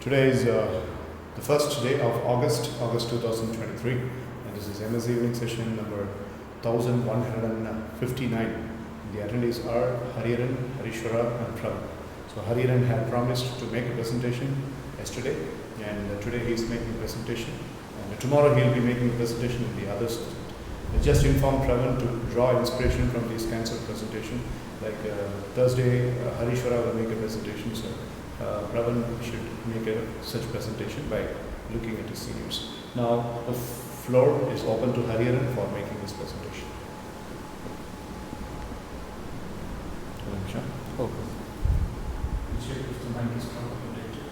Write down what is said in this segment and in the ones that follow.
Today is the first day of August 2023, and this is MS evening session number 1159. The attendees are Hariharan, Harishwara, and Prav. So Hariharan had promised to make a presentation yesterday, and today he is making a presentation. And tomorrow he will be making a presentation in the other student. I just informed Pravan to draw inspiration from these kinds of presentation. Like Thursday, Harishwara will make a presentation, so Pravan should make such presentation by looking at his seniors. Now the floor is open to Hariharan for making this presentation. Okay. Check if the mic is properly connected.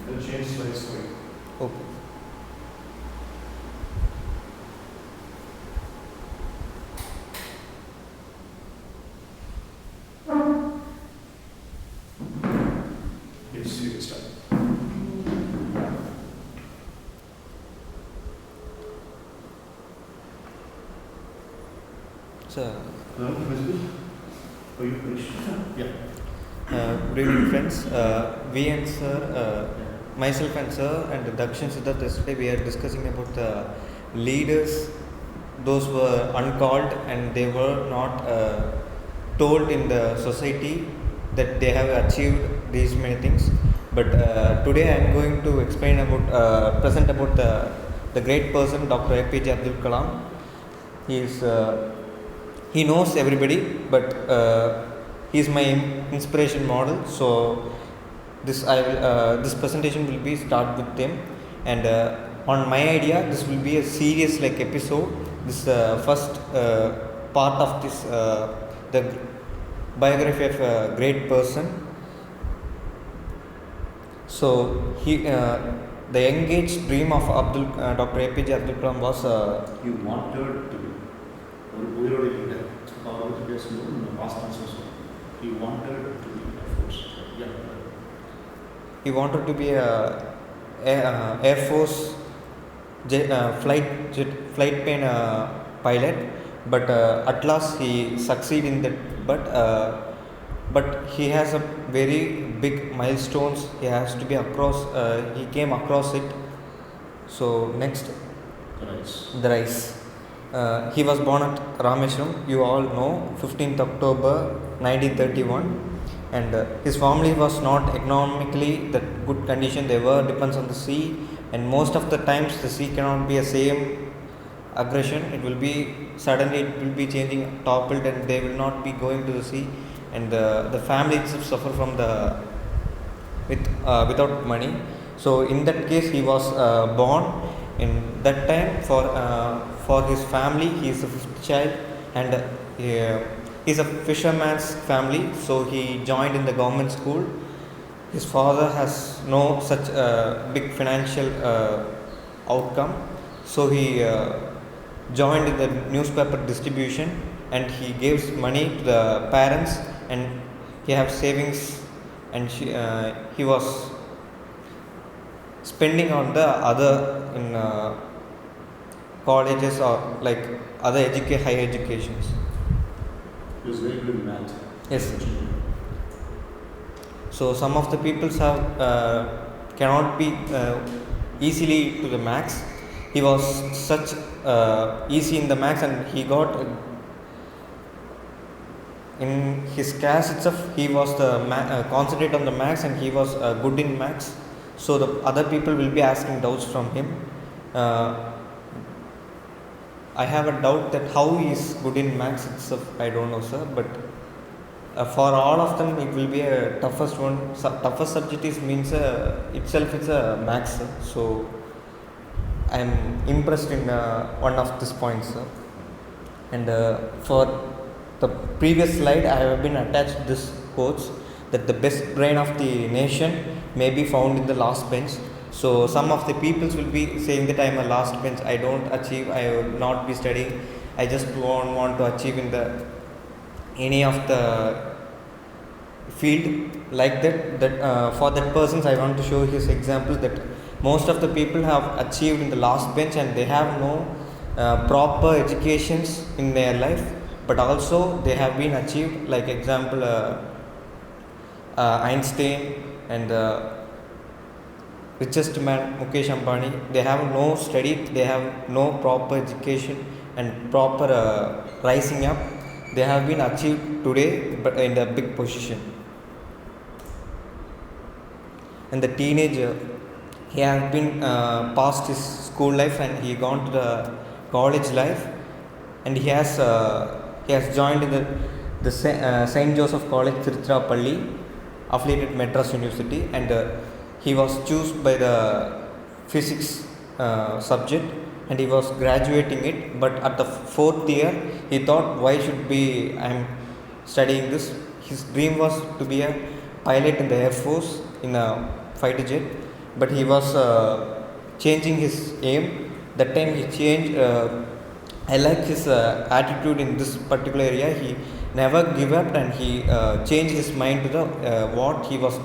I'll change slides for you. Okay. Yes, you can start. So, No, visible? For you, please. Yeah. good evening, friends. We and sir, myself and sir, and Dakshin Siddharth, yesterday we are discussing about the leaders. Those were uncalled and they were not told in the society that they have achieved these many things. But today I am going to explain about, present about the great person, Dr. APJ Abdul Kalam. He knows everybody, but he is my inspiration model. So this presentation will be start with him, and on my idea, this will be a serious like episode. This first part of this the biography of a great person. So the young age dream of Dr. APJ Abdul Kalam was You wanted to be ஒரு உயிரோடு இல்லை இப்போ அவரை பற்றி பேசும்போது நம்ம past answer சொல்லுவோம் he wanted to be a force. Yeah. he wanted to be a Air Force flight plane pilot, but at last he succeed in that. But he has a very big milestones. He has to be across. He came across it. So next, the rise. He was born at Rameshwaram, you all know, 15th October 1931, and his family was not economically that good condition. They were depends on the sea, and most of the times the sea cannot be a same aggression. It will be suddenly it will be changing toppled, and they will not be going to the sea, and the family itself suffer from without money. So in that case he was born. In that time, for his family, he is the fifth child, and he is a fisherman's family. So he joined in the government school. His father has no such big financial outcome, so he joined in the newspaper distribution, and he gives money to the parents, and he have savings, and he was spending on the other in colleges or like other higher educations. He was very good in math. Yes. So some of the people have cannot be easily to the maths. He was such easy in the maths, and he got in his class itself. He was the concentrate on the maths, and he was good in maths. So the other people will be asking doubts from him. I have a doubt that how he is good in maths itself. I don't know, sir. But for all of them, it will be a toughest one. Toughest subject is means itself it's a maths. Sir. So I am impressed in one of these points, sir. And for the previous slide, I have been attached this quotes that the best brain of the nation may be found in the last bench. So some of the peoples will be saying that I am a last bench, I don't achieve, I will not be studying, I just don't want to achieve in the any of the field like that for that persons I want to show his example that most of the people have achieved in the last bench, and they have no proper educations in their life, but also they have been achieved, like example Einstein and richest man Mukesh Ambani. They have no study, they have no proper education and proper rising up. They have been achieved today, but in a big position. And the teenager, he has been past his school life and he gone to the college life, and he has joined in the Saint Joseph College Tiruchirappalli, affiliated Madras University, and he was chosen by the physics subject, and he was graduating it. But at the fourth year, he thought, why should be I am studying this? His dream was to be a pilot in the Air Force in a fighter jet, but he was changing his aim. That time he changed. I like his attitude in this particular area. He never give up, and he changed his mind to the what he was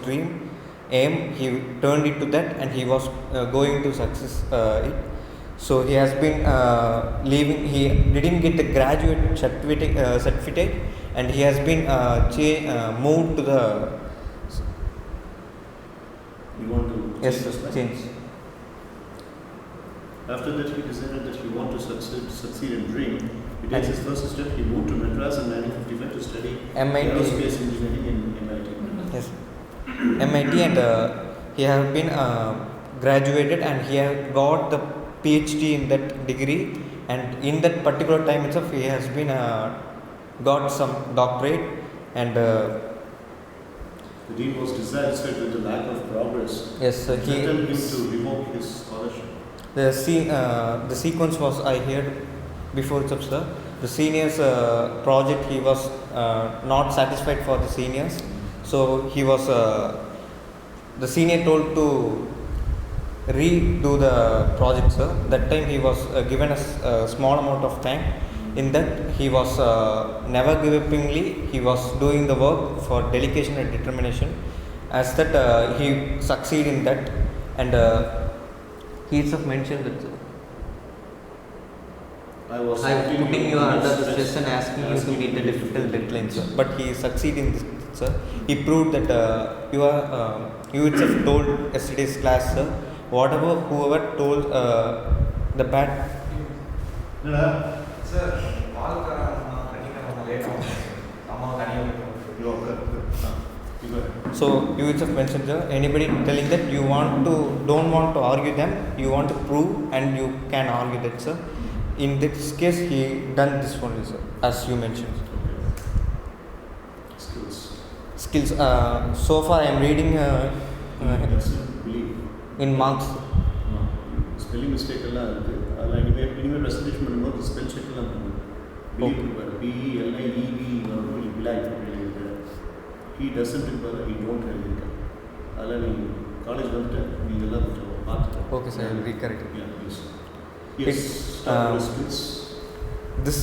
aim. He turned it to that, and he was going to success it. So he has been leaving. He didn't get the graduate certificate, and he has been moved to the. You want to Change. After that, he decided that he wanted to succeed in dream. He takes his first step. He moved to Madras in 1955 to study MIT. aerospace engineering in MIT. Yes, MIT, and he have been graduated, and he have got the PhD in that degree, and in that particular time itself he has been got some doctorate, and the dean was dissatisfied with the lack of progress. yes, He threatened him to revoke his scholarship. the sequence was I heard before itself, sir. The seniors project, he was not satisfied for the seniors, so he was the senior told to redo the project, sir. That time he was given a small amount of time. In that he was never givingly, he was doing the work for dedication and determination. As that he succeed in that, and he itself mentioned that I was putting you under the stress and asking you to meet the difficult deadlines, sir. But he succeeded in this, sir. He proved that you itself told yesterday's class, sir. Whoever told the bad. Sir, all So you itself mentioned, sir. Anybody telling that you don't want to argue them, you want to prove, and you can argue that, sir. In this case, he done this only, sir, as you mentioned. Skills. So far, I am reading believe. in marks. Spelling mistake எல்லாம் இருக்கு. அதெல்லாம் இனிமே presentation பண்ணும்போது spell check எல்லாம் பண்ணுவோம். Believe இருப்பாரு. BELIEVE he doesn't இருப்பாரு. he don't எழுதிருக்காரு. அதெல்லாம் நீ காலேஜ் வந்துட்டு நீ இதெல்லாம் கொஞ்சம் பார்த்துட்டு. Okay, sir. I will recorrect it. Yeah, please. Yes. Skills. This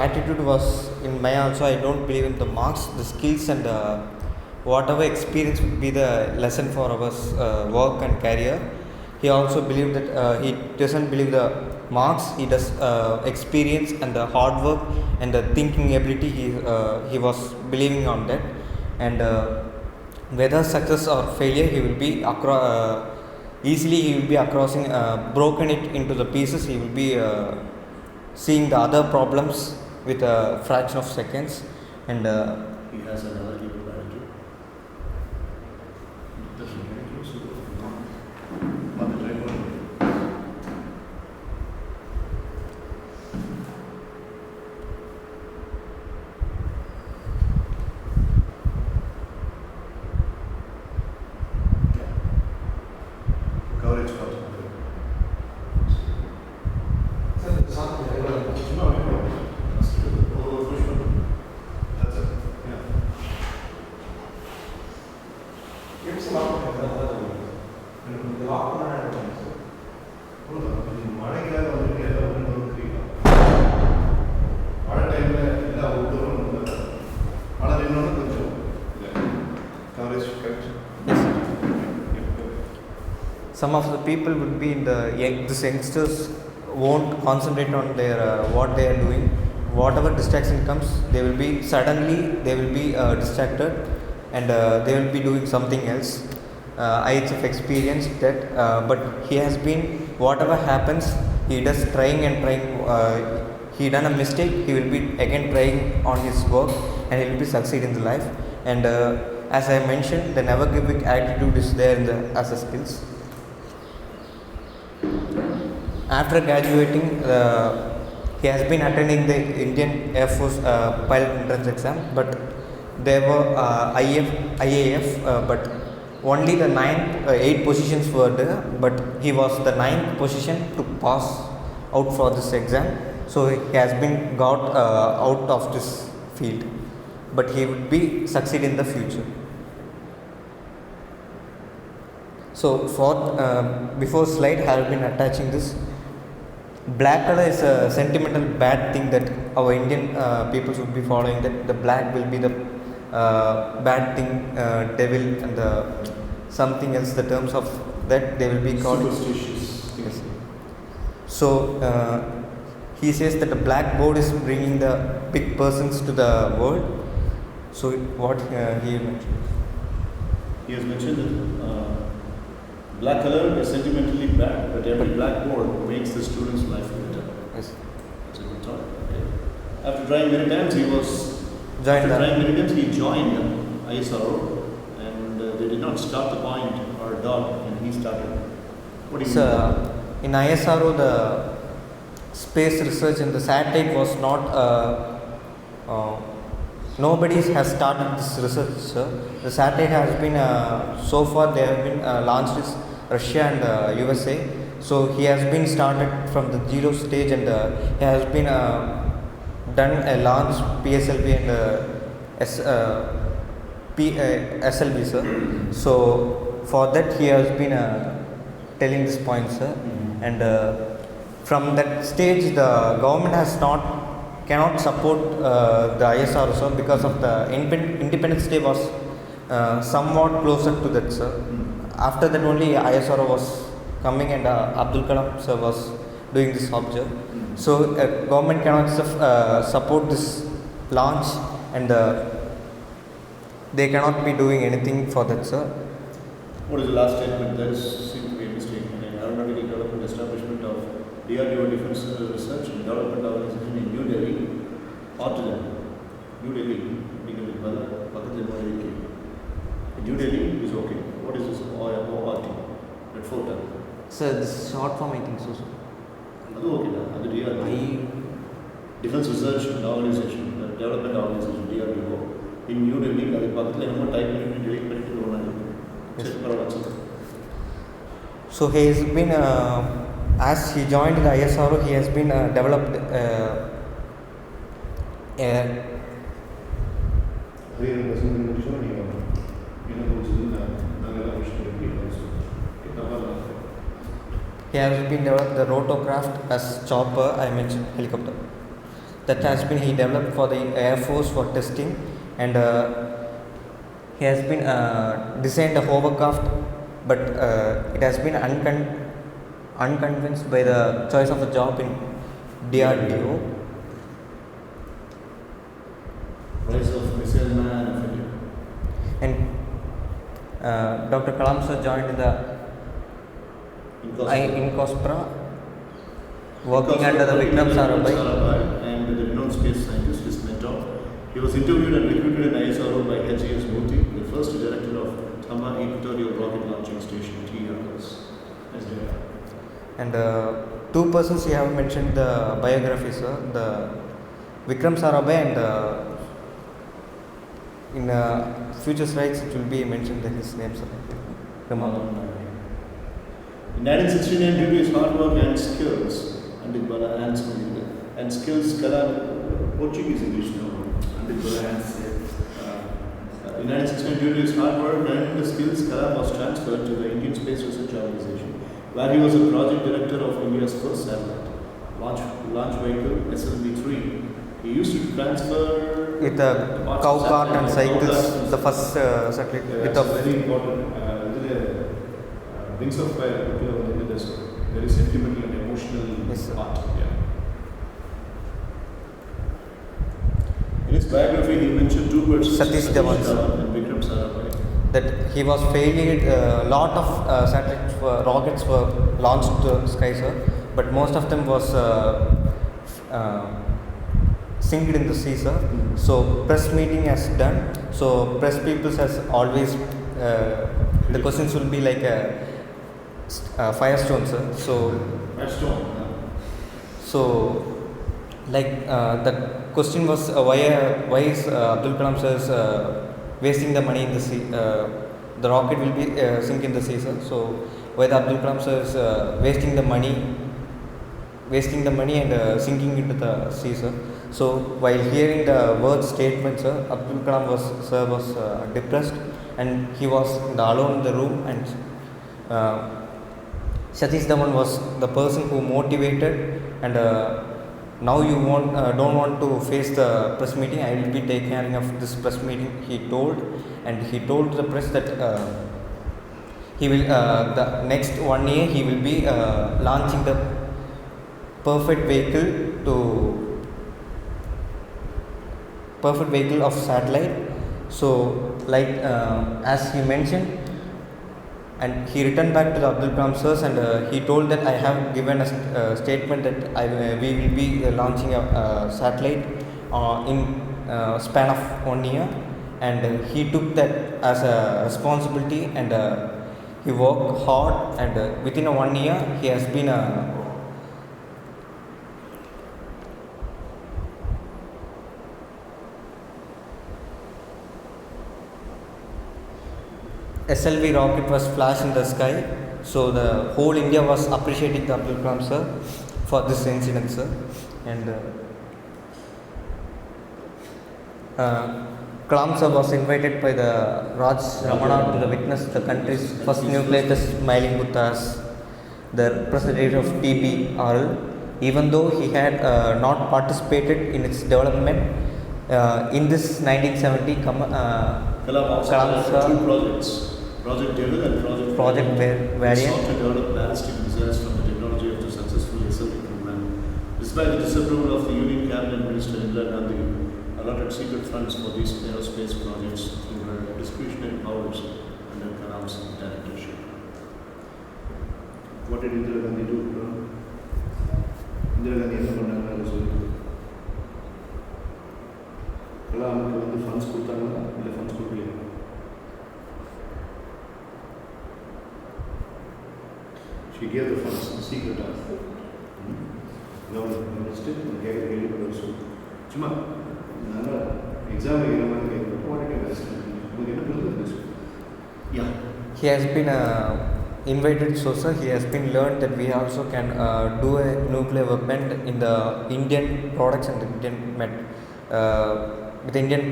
attitude was in my also. I don't believe in the marks, the skills, and whatever experience would be the lesson for our work and career. He also believed that he doesn't believe the marks. He does experience and the hard work and the thinking ability. He was believing on that, and whether success or failure, he will be easily. He will be broken it into the pieces. He will be seeing the other problems with a fraction of seconds, and He has another given attitude. Courage first. மழைக்காக வந்துட்டு எல்லாம் ஒன்று மழை டைமில் எல்லாம் ஒவ்வொருத்தரும் ஆனால் இன்னொன்று கொஞ்சம் coverage correct. yes, sir. Some of the people would be in these youngsters won't concentrate on their what they are doing. Whatever distraction comes, they will be distracted, and they will be doing something else. I have experienced that, but he has been, whatever happens, he does trying and trying. He done a mistake, he will be again trying on his work, and he will be succeed in the life. And as I mentioned, the never giving attitude is there in the as a skills. After graduating, he has been attending the Indian Air Force pilot entrance exam, but there were IAF, but only the 8 positions were there, but he was the 9th position to pass out for this exam. So he has been got out of this field, but he would be succeed in the future. So for before slide, I have been attaching this. Black color is a sentimental bad thing that our Indian people should be following. That the black will be the bad thing, devil, and something else. The terms of that they will be called superstitious. Yes. So he says that the blackboard is bringing the big persons to the world. So what he mentioned? He has mentioned that black color is sentimentally bad, but every blackboard makes the student's life better. Yes. That's a good thought. Okay. After trying many times, he joined ISRO, and they did not stop the point or dot, and he started. What do you mean? In ISRO, the space research and the satellite was not. Nobody has started this research, sir. The satellite has been so far they have been launched in Russia and USA. So he has been started from the zero stage, and he has been done a launch PSLV and SLV, sir. So for that he has been telling this point, sir. And from that stage, the government cannot support the ISRO, sir, because of the Independence Day was somewhat closer to that, sir. After that only ISRO was coming, and Abdul Kalam sir was doing this object. So government cannot support this launch, and they cannot be doing anything for that, sir. What is the last statement? There seems to be a mistake in aeronautical development establishment of DRDO Defense Research and Development Organization in New Delhi. Autism. New Delhi. New Delhi is okay. What is this ORT? At 4 times. Sir, this is short form, I think so, sir. That's okay. That's DRDO. Defense Research and Organization, Development Organization, DRDO. In New Delhi, that's the type in Delhi. So he has been, as he joined the ISRO, he has been developed he has been developed the rotorcraft as chopper, I mentioned helicopter. That has been he developed for the Air Force for testing, and he has been designed a hovercraft, but it has been unconvinced by the choice of the job in DRDO. Rise of Missile Man of India. And Dr. Kalam sir joined the INCOSPRA, working under the Vikram Sarabhai. And the renowned space scientist, his mentor. He was interviewed and recruited in ISRO by HGS Murthy, the first director of Thamma Equatorial Rocket Launching Station, TRS. And 2 persons you have mentioned the biographies, sir. The Vikram Sarabhai, and in future slides it will be mentioned that his name, sir. Remember. In 1969, due to his hard work and skills, and skills, Kalam, Portuguese English, no. In 1969, due to his hard work and skills, Kalam was transferred to the Indian Space Research Organization, where he was a project director of India's first satellite, launch vehicle SLV-3. He used to transfer with the cow cart and cycles, the first satellite. It's very important. Wings of fire, very sentimental and emotional Yes, sir. part. Yeah. In his biography, he mentioned two persons, Satish Dhawan, sir. Dhawan and Vikram Sarabhai. That he was failed. A lot of satellites, rockets were launched to the sky, sir, but most of them was sinked in the sea, sir. So press meeting has done. So press people has always the questions will be like a firestone, sir. So like the question was why is Abdul Kalam sir is wasting the money in the sea? The rocket will be sink in the sea, sir. So why the Abdul Kalam sir is wasting the money and sinking into the sea, sir. So while hearing the word statement, sir, Abdul Kalam was depressed, and he was alone in the room, and Satish Dhawan was the person who motivated, and now you don't want to face the press meeting. I will be taking care of this press meeting, he told, and he told the press that he will the next 1 year he will be launching the perfect vehicle of satellite. So like as he mentioned, and he returned back to the Abdul Kalam sirs, and he told that I have given a statement that we will be launching a satellite in span of 1 year, and he took that as a responsibility, and he worked hard, and within a 1 year he has been SLV rocket was flashed in the sky. So the whole India was appreciating the Abdul Kalam sir for this incident, sir. And Kalam sir was invited by the Raj Ramana to the witness the country's first nuclear test Smiling Buddha as the representative of TBRL. Even though he had not participated in its development, in this 1970 Kalam also Kalam had sir, two projects, Project Devil and Project He Variant. sought to develop ballistic missiles from the technology of the successful SLV program. Despite the disapproval of the Union Cabinet Minister Indira Gandhi, allotted secret funds for these aerospace projects through her discretionary powers under Kalam's directorship. What did Indira Gandhi do? Indira Gandhi என்ன பண்ணாங்கன்னு சொல்லுங்க. கலாமுக்கு வந்து funds கொடுத்தாங்களா இல்லை funds கொடுக்கலையா? She gave the funds secret of government minister and gave it also. சும்மா நல்லா exam எழுதுற மாதிரி கேட்குறேன். போராட்ட உங்களுக்கு என்ன புரியுது? Yeah. He has been invited, so sir, he has been learned that we also can do a nuclear weapon in the Indian products and the Indian with Indian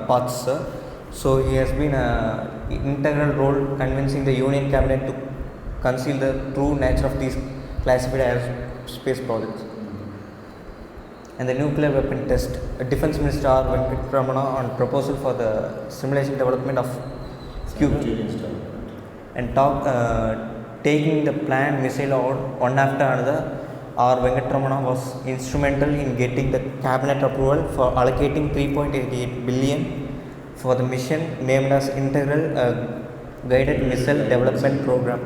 parts, sir. So he has been integral role convincing the Union Cabinet to conceal the true nature of these classified aerospace projects. And the nuclear weapon test, Defense Minister R. Venkatramana on proposal for the simulation development of and taking the planned missile out one after another. R. Venkatramana was instrumental in getting the cabinet approval for allocating 3.88 billion for the mission named as Integral Guided Missile Development Program.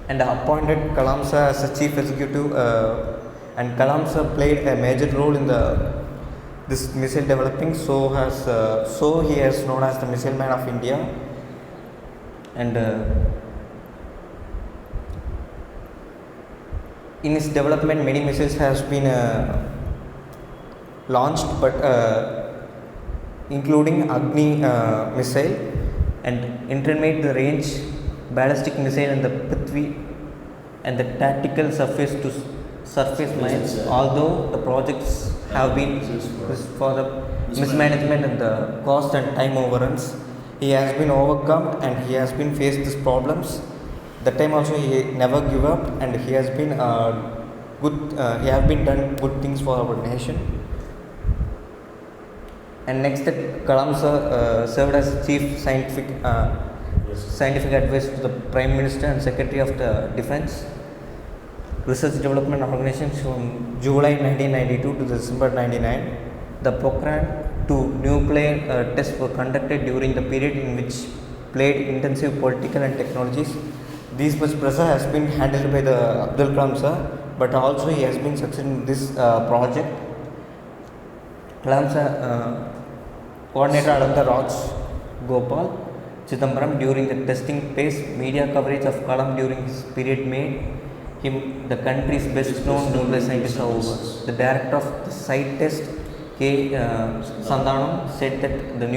And appointed Kalam sir as a chief executive, and Kalam sir played a major role in this missile developing. So he is known as the missile man of India, and in his development many missiles has been launched, but including Agni missile and intermediate the range ballistic missile and the Prithvi and the tactical surface to surface mines. Although the projects have been for the mismanagement and the cost and time overruns, he has been overcome and he has been faced these problems. That time also he never give up, and he has been he have been done good things for our nation. And next that Kalam sir served as chief scientific scientific advice to the Prime Minister and Secretary of the Defense Research Development Organization from July 1992 to December 99. The Pokhran 2 nuclear tests were conducted during the period in which played intensive political and technologies. This much pressure has been handled by the Abdul Kalam sir, but also he has been succeeding in this project. Kalam sir coordinated along the Raj Gopal Chidambaram during the testing phase. Media coverage of Kalam during his period made him the country's best known nuclear scientist. However, the director of the site test, K. Sandanam, said that the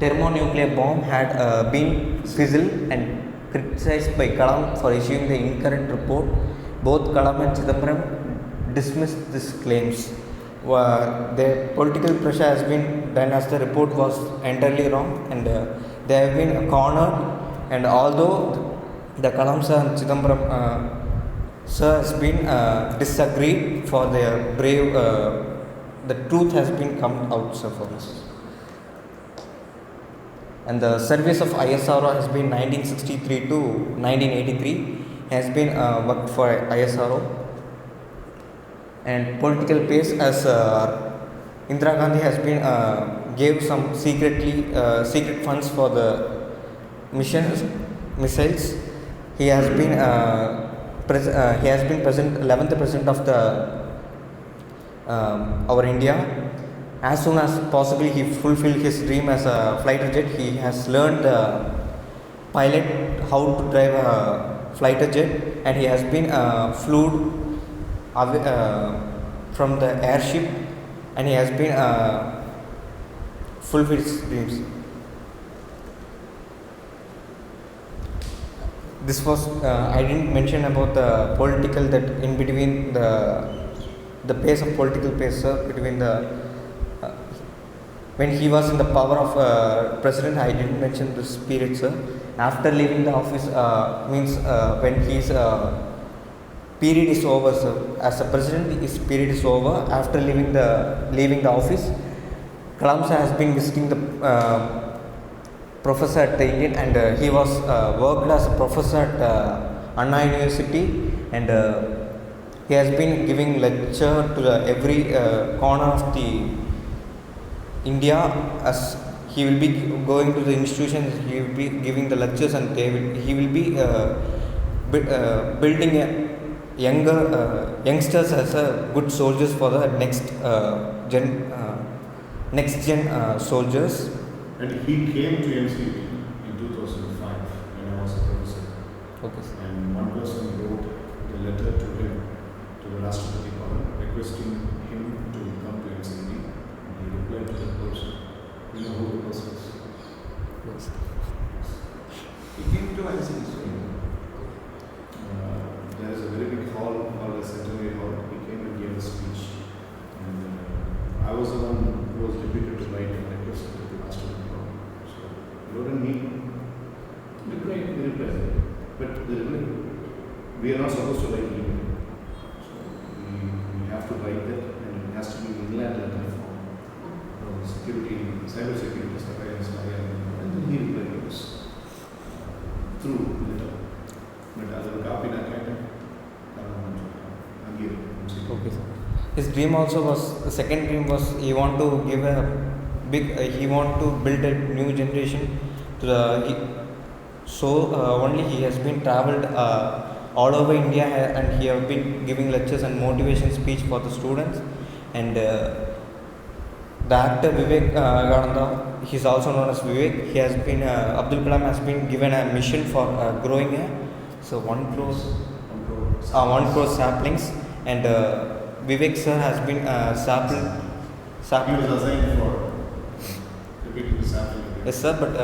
thermonuclear bomb had been fizzled and criticized by Kalam for issuing the incorrect report. Both Kalam and Chidambaram dismissed these claims. The political pressure has been done as the report was entirely wrong, and they have been cornered. And although the Kalam sir and Chidambaram sir has been disagreed for their brave, the truth has been come out, sir, for us. And the service of ISRO has been 1963 to 1983, has been worked for ISRO. And political pace, as Indira Gandhi has been gave some secret funds for the missiles. He has been present 11th president of the our India. As soon as possible, he fulfilled his dream as a fighter jet. He has learned the pilot how to drive a fighter jet, and he has been flew away, from the airship, and he has been fulfilled his dreams. This was I didn't mention about the political, that in between the pace of political pace, between the when he was in the power of president. I didn't mention this period, sir. After leaving the office, means when his period is over, sir. As a president, his period is over. After leaving the office, Kalam sir has been visiting the professor at the Indian, and he was worked as a professor at Anna University, and he has been giving lecture to every corner of the India. As he will be going to the institutions, he will be giving the lectures, and he will be building youngsters as good soldiers for the next gen soldiers. And he came to MCT in 2005 when I was a professor. Okay, sir. And one person wrote the letter to him, to the Rashtrapati Bhavan, requesting him to come to MCT. And he replied to that person. You know who the person is? Yes. He came to MCT. There is a very big hall called the Centenary Hall. He came and gave a speech. And I was the one who was deputed to write a request to the Rashtrapati Bhavan. So, wrote me. They replied. But the reply, we are not supposed to write email. So, we have to write that, and it has to be inland letter form. Security, cyber security stuff, and then he replied to us through letter. But as a copy that I Okay, sir. His dream also was, the second dream was, he want to give a big, he want to build a new generation to only he has been travelled all over India, and he have been giving lectures and motivation speech for the students. And the actor Vivek Gananda, he is also known as Vivek. He has been Abdul Kalam has been given a mission for growing 1 crore saplings, and Vivek sir has been sapling. He was assigned for repeating the sapling. Yes, sir, but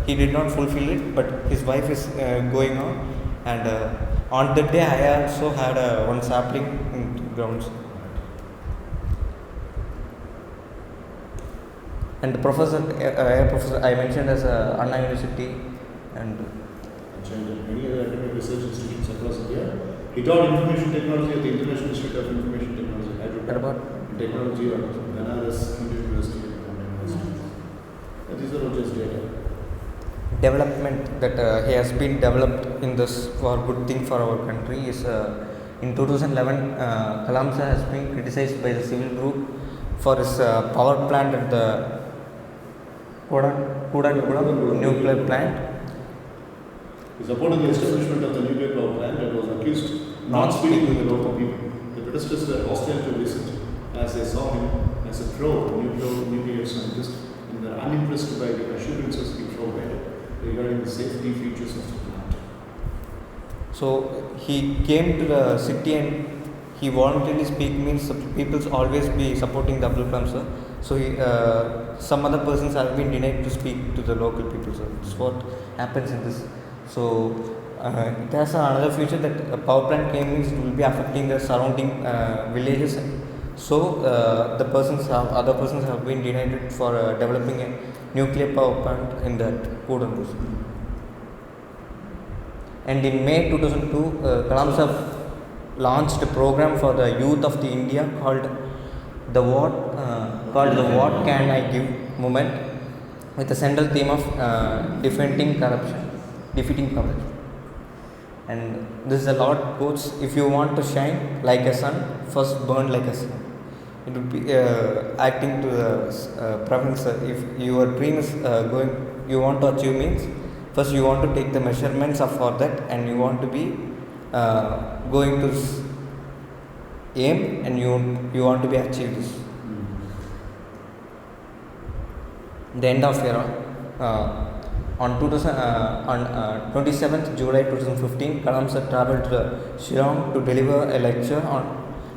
he did not fulfill it. But his wife is going on, and on that day I also had one sapling in grounds. And the professor I mentioned as Anna University, and many other academic research institutions across India. He taught information technology at the International Institute of Information Technology, Hyderabad. Technology at Banaras University and University. These are all just data. development that he has been developed in this for good thing for our country is in 2011 Kalam sir has been criticized by the civil group for his power plant at the Kudankulam nuclear plant. He supported the establishment of the nuclear power plant and was accused not speaking with the local people. The protesters were hostile to visit as they saw him as a pro-nuclear scientist and were unimpressed by the assurances he provided regarding the safety features of the plant. So he came to the city and he voluntarily speak means people always be supporting the Abdul Kalam sir. So some other persons have been denied to speak to the local people. So this is what happens in this. So it has another future that a power plant came means it will be affecting the surrounding villages. So other persons have been denied it for developing a nuclear power plant in that Kudankulam. And in May 2002, Kalam sir launched a program for the youth of the India called the What Can I Give movement, with the central theme of defeating corruption. And this is a lot quotes: if you want to shine like a sun, first burn like a sun. It would be acting to the province. If your dream is you want to achieve means first you want to take the measurements for that, and you want to be going to aim, and you want to be achieve this. The end of era. On 27th July 2015, Kalam sir travelled to Shillong to deliver a lecture on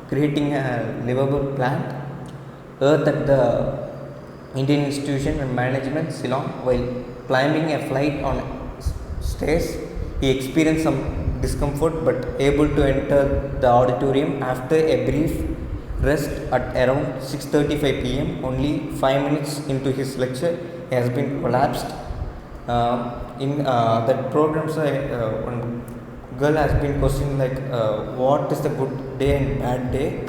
creating a livable plant, Earth at the Indian Institution and Management, Shillong. While climbing a flight on stairs, he experienced some discomfort but able to enter the auditorium after a brief rest at around 6:35 p.m. Only 5 minutes into his lecture, he has been collapsed. In that program, one girl has been questioning like what is the good day and bad day.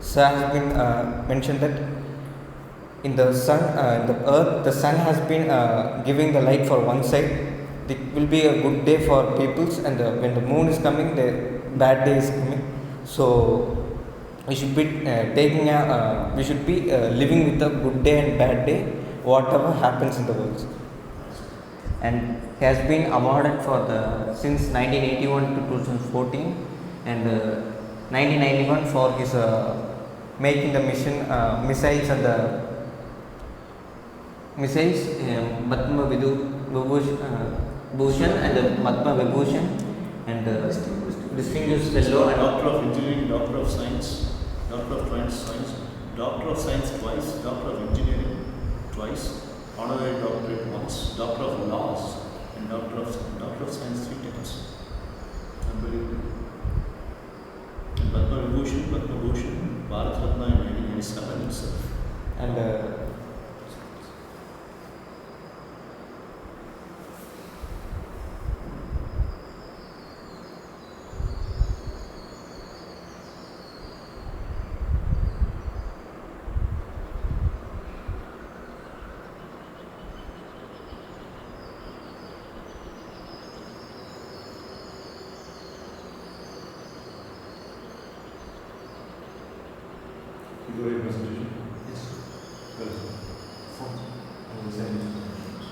So has been mentioned that in the sun, in the earth, the sun has been giving the light for one side. It will be a good day for peoples, and when the moon is coming, the bad day is coming. So we should be living with a good day and bad day, whatever happens in the world. And he has been awarded for the since 1981 to 2014 and 1991 for his making the missiles and the missiles Padma Bhushan and the Padma Vibhushan and distinguished fellow and Doctor of Engineering, Doctor of Science, Doctor of Science, Doctor of Science twice, Doctor of Engineering twice, Honorary Doctorate once, Doctor of Laws, and Doctor of Science 3 times. Unbelievable. And Padma Bhushan, Bharat Ratna in 1997 itself. and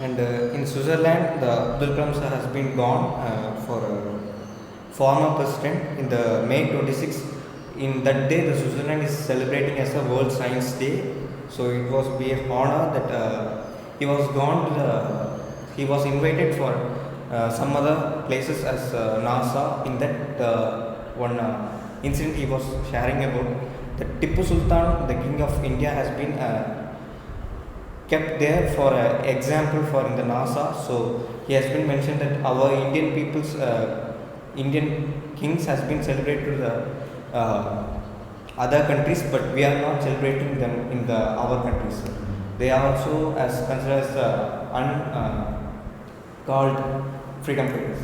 And in Switzerland, the Abdul Kalam sir has been gone for a former president in the May 26. In that day, the Switzerland is celebrating as a World Science Day. So it was be an honor that he was gone to the. He was invited for some other places as NASA. In that one incident, he was sharing about that Tipu Sultan, the King of India, has been kept there for example for in the NASA. So he has been mentioned that our Indian people's Indian kings has been celebrated to the other countries, but we are not celebrating them in our countries. They are also as considered as called freedom fighters.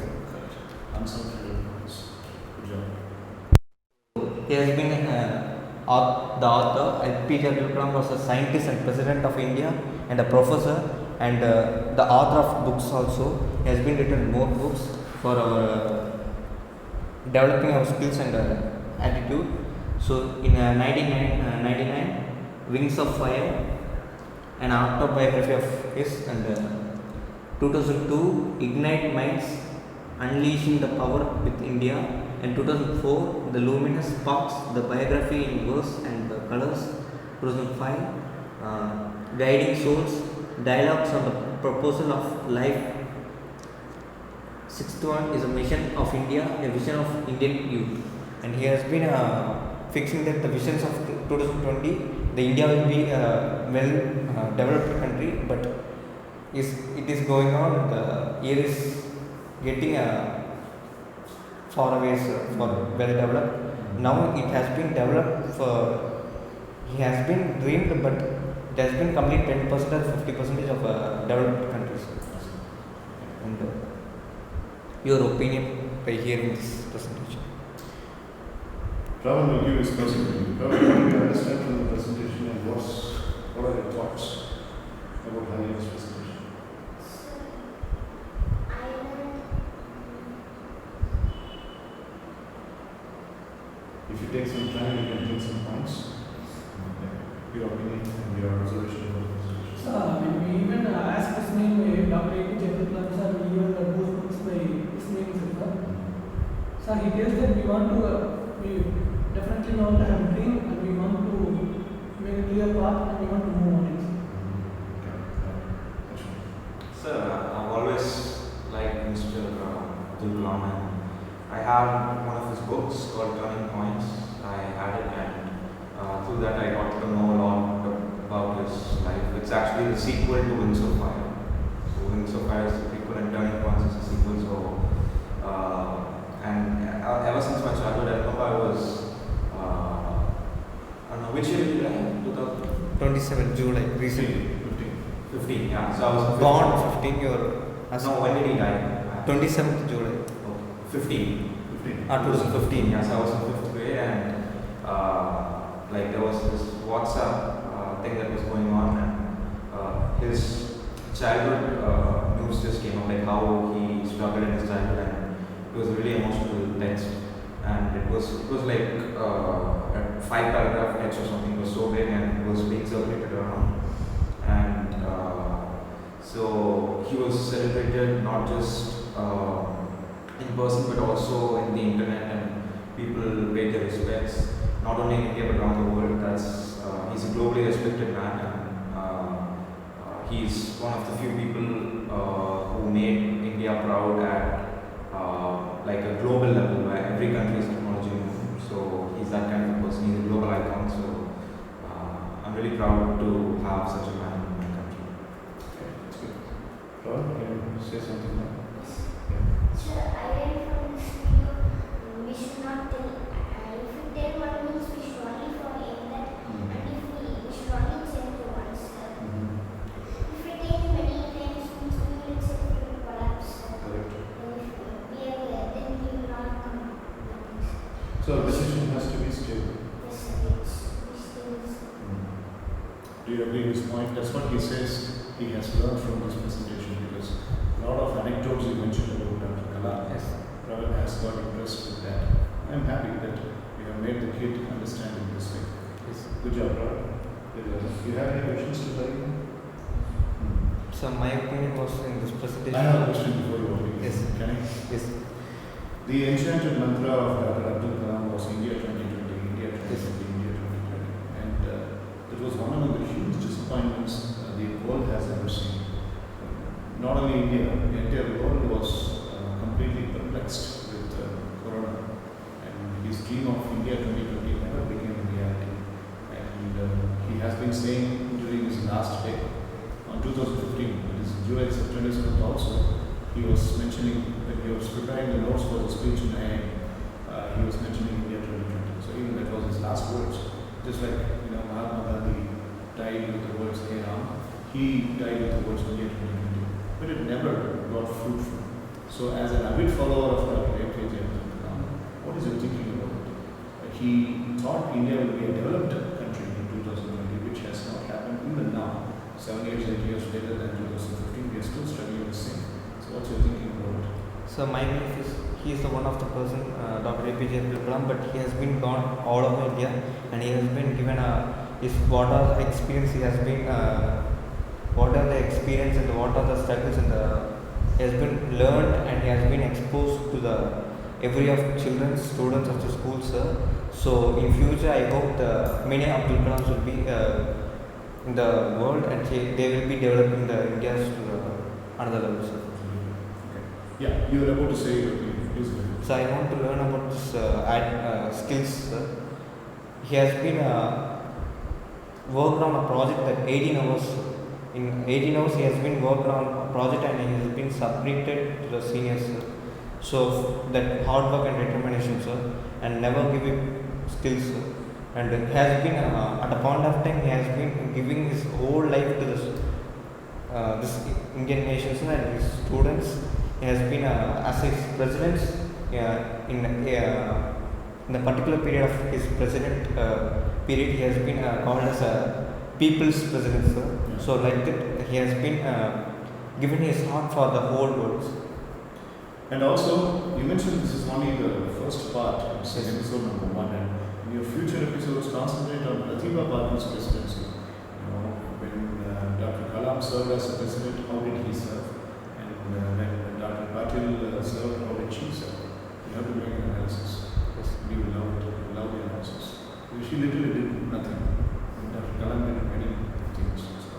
Unsung freedoms. Good job. He has been the author. P.J. Abdul Kalam was a scientist and president of India and a professor and the author of books also. He has been written more books for our developing our skills and attitude. So in 1999, Wings of Fire, an autobiography of his, and 2002, Ignite Minds, Unleashing the Power with India, and 2004, The Luminous Sparks, the biography in verse and colors. 2005, Guiding Souls, Dialogues on the Proposal of Life. Sixth one is a mission of India, a vision of Indian youth, and he has been fixing that the visions of 2020, the India will be a well developed country, but it is going on. The year is getting far away for well developed. Now it has been developed for. He has been dreamed, but it has been complete 10% or 50% of developed countries. And your opinion by hearing this presentation? Ravan will give his presentation. Ravan, what do you understand from the presentation and what are your thoughts about Hari's presentation? If you take some time, you can take some points. Your opinion and your observation about the presentation. When we even ask his name, Dr. A.P. Jayapathy sir, we even those books by his name itself. Sir, he tells that we want to, we definitely want to have a dream and we want to make a clear path and we want to move on it. Sir, I've always liked Mr. Abdul Kalam, and I have one of his books called Turning Points. I had it, and through that I got to know a lot about his life. It's actually the sequel to Wings of Fire. So Wings of Fire is the prequel and Turning Points is the sequel. So ever since my childhood, I remember I was I don't know which year did you die? 27 July, recently. 15, yeah. So I was Born 15, you're. No, when did he die? 27th July. 15. 2015. Yes, I was in 5th grade, and like there was this WhatsApp thing that was going on, and his childhood news just came up, like how he struggled in his childhood, and it was a really emotional text, and it was like a 5-paragraph text or something. It was so big, and it was being circulated around, and so he was celebrated not just in person but also in the internet, and people paid their respects not only in India but around the world. He's a globally respected man, and he's one of the few people who made India proud at like a global level where every country is acknowledging him. So he's that kind of a person. He's a global icon. So I'm really proud to have such a man in my country. Okay, that's good. Ravan, can you say something now? Sir, I read from this video, we should not tell, if we tell one means we should only forget that, and if we should only change the once. If we take many times means we will itself will collapse. Correct. And if we are there, then we will not come. So the decision has to be stable. Yes, sir, we still. Do you agree with his point? That's what he says he has learned from this presentation, because a lot of anecdotes you mentioned about Dr. Kalam. Yes. Ravan has got impressed with that. I'm happy that we have made the kid understand in this way. Yes. Good job, Ravan. Do you have any questions to Hari? So my opinion was in this presentation. I have a question before you open. Yes. Can I? Yes. The enchanted mantra of Dr. Abdul Kalam was India 2020, India 2020, Yes. India 2020. And it was one of the huge disappointments the world has ever seen. Not only India, the entire world was completely perplexed with Corona. And his dream of India 2020 never became a reality. And he has been saying during his last day, on 2015, that is July, September, also, he was mentioning, when he was preparing the notes for the speech in IIM, he was mentioning India 2020. So even that was his last words. Just like, Mahatma Gandhi died with the words Hey Ram, he died with the words India 2020. But it never got fruitful. So as an avid follower of Dr. A.P. Jayapathy, what is your thinking about it? He thought India would be a developed country in 2020, which has not happened even now, 7 years, 8 years later than 2015. So my belief is he is the one of the person, Dr. APJ Abdul Kalam, but he has been gone all over India, and he has been given his what are the experience he has been what are the experience and what are the struggles and the he has been learned, and he has been exposed to the every of children students of the schools. So in future I hope the many Abdul Kalams will be in the world, and they will be developing the India's to the another level, sir. Yeah, you were about to say your opinion. Please go ahead. So I want to learn about this skills. He has been worked on a project at 18 hours. In 18 hours, he has been worked on a project, and he has been submitted to the seniors. So that hard work and determination, sir, and never giving skills. And he has been at a point of time he has been giving his whole life to this Indian nation, sir, and his students. He has been as his president in the particular period of his president period. He has been called as a people's president, sir. Yeah. So like that, he has been given his heart for the whole world. And also, you mentioned this is only the first part, it's Yes. episode number 1, and in your future episodes, concentrate on Pratibha Patil's presidency. You know, when Dr. Kalam served as a president, how did he serve? And when Dr. Patil served, how did she serve? You have to make an analysis. Yes. We will love it, we love the analysis. Because she literally did nothing. And Dr. Kalam did many things. So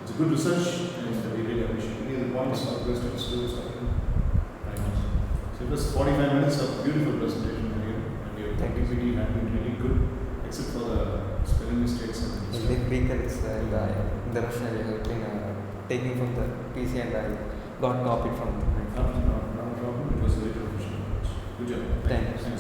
it's a good research, and we really appreciate it. Any other points or questions to this? Right. So it was 45 minutes of beautiful presentation here, and your Thank you. activity had been really good, except for the spelling mistakes and In stuff. the vehicles and the rush I have been taking from the PC, and I got copied from the Not a problem. It was a very professional approach. Good job. Thank you. Thank